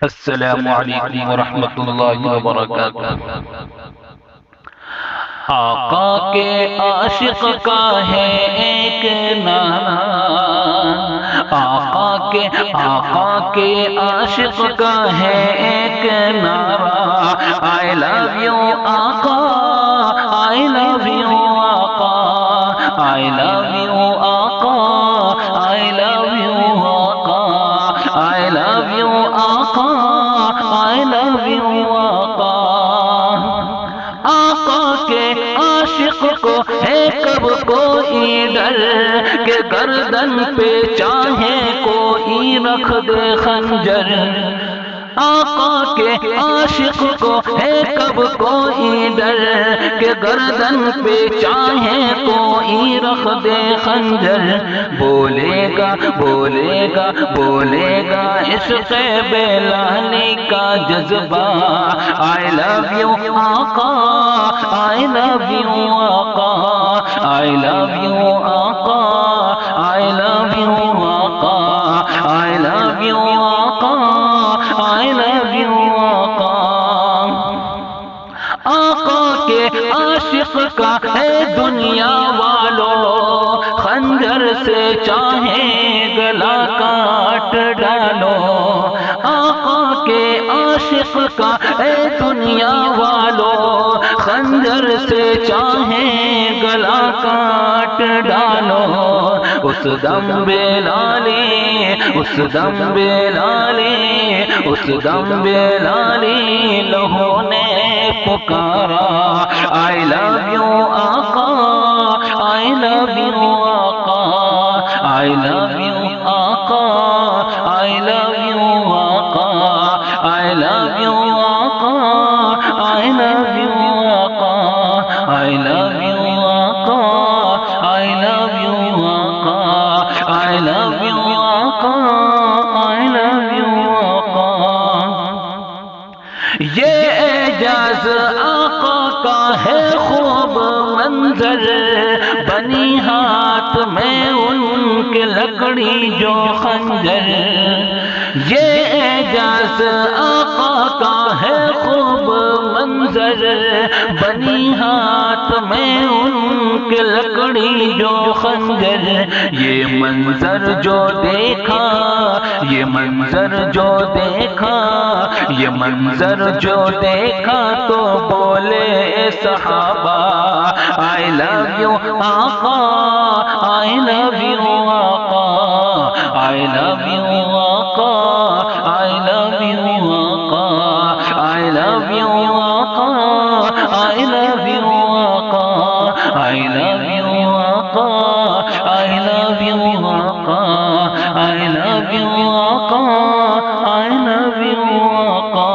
السلام علیکم ورحمۃ اللہ وبرکاتہ۔ آقا کے عاشق کا ہے ایک نعرہ، آقا کے عاشق کا ہے ایک نعرہ، I love you آقا، I love you آقا، I love you آقا، I love you آقا، I love you آقا، I love you آقا۔ آقا کے عاشق کو ہے کب کوئی ڈر کہ گردن پہ چاہے کوئی رکھ دے خنجر، آقا کے عاشق کو ہے کب کوئی ڈر کہ گردن پہ چاہے کوئی رکھ دے خنجر، بولے گا بولے گا بولے گا عشق بلالی کا جذبہ، I love you آقا، I love you آقا، I love you آقا، I love you آقا، I love you آقا، I love you آقا۔ آقا کے عاشق کا ہے دنیا والو، خنجر سے چاہے گلا کاٹ ڈالو، آقا کے عاشق کا ہے دنیا والو، خنجر سے چاہے گلا کاٹ ڈالو، اس دم بلالی، اس دم بلالی، اس دم بلالی لہو نے پکارا، I love you آقا، I love you آقا، I love you آقا، I love you آقا، I love you آقا، I love you آقا، I love you آقا، I love you آقا، I love you آقا، I love you آقا۔ یہ اعجاز آقا کا ہے خوب منظر، بنی ہاتھ میں ان کے لکڑی جو خنجر، یہ اعجاز آقا کا ہے خوب منظر، بنی ہاتھ میں ان کے لکڑی جو خنجر، یہ منظر جو دیکھا، یہ منظر جو دیکھا، یہ منظر جو دیکھا تو بولے صحابہ، I love you آقا، I love you آقا، I love you آقا، I love you آقا، I love you آقا، I love you آقا، I love you آقا، I love you آقا، I love you آقا، I love you آقا۔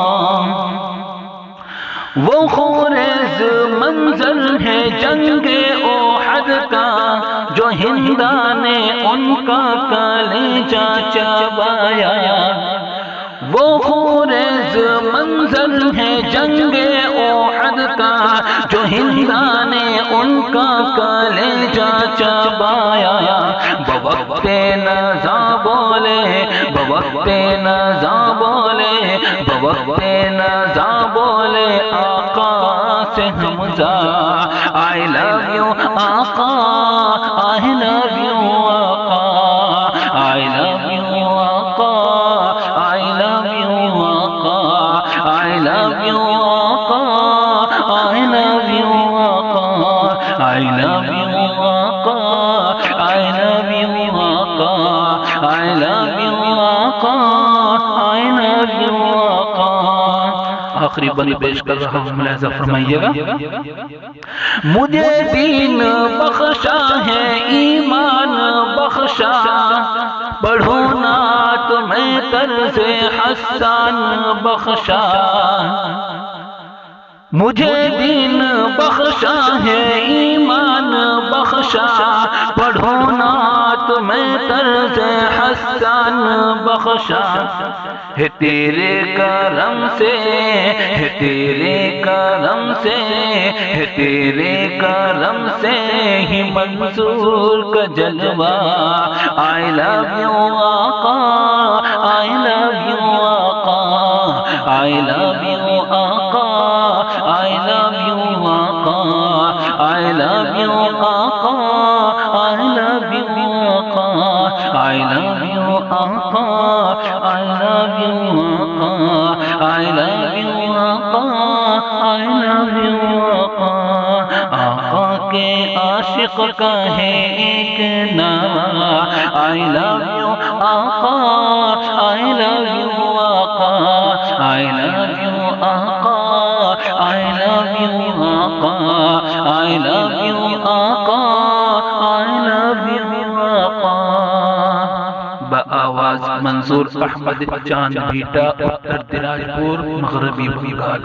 وہ خورز منظر ہے جنگ احد کا، جو ہندا نے ان کا کلیجہ چبایا، وہ خورز منظر ہے جنگ احد کا، جو ہندا نے ان کا کلیجہ چبایا، بوقت نزا بولے، بوقت نزا بولے، بوقت نزا بولے آقا سے حمزہ، I love you آقا، I love you آقا، I love you آقا، I love you آقا، I love you آقا، I love you آقا، I love you آقا، I love you آقا، I love you آقا، I love you آقا۔ آخری بند پیش کر رہا ہوں، ملاحظہ فرمائیے گا۔ مجھے دین بخشا ہے، ایمان بخشا، پڑھو نعت میں طرز حسان بخشا، مجھے دین بخشا ہے، ایمان بخشا، پڑھو نعت میں طرز حسان بخشا، ہے تیرے کرم سے، ہے تیرے کرم سے، ہے تیرے کرم سے ہی منصور کا جلوہ، I love you آقا، I love you آقا، I love you آقا I love you آقا I love you آقا I love you آقا I love you آقا I love you آقا I love you آقا I love you آقا آقا کے عاشق کا ہے ایک نام I love you آقا I love you آقا I love you آقا I love you آقا I love you آقا I love you آقا بآواز منظور احمد چاند بیٹا اتر دناج پور مغربی بنگال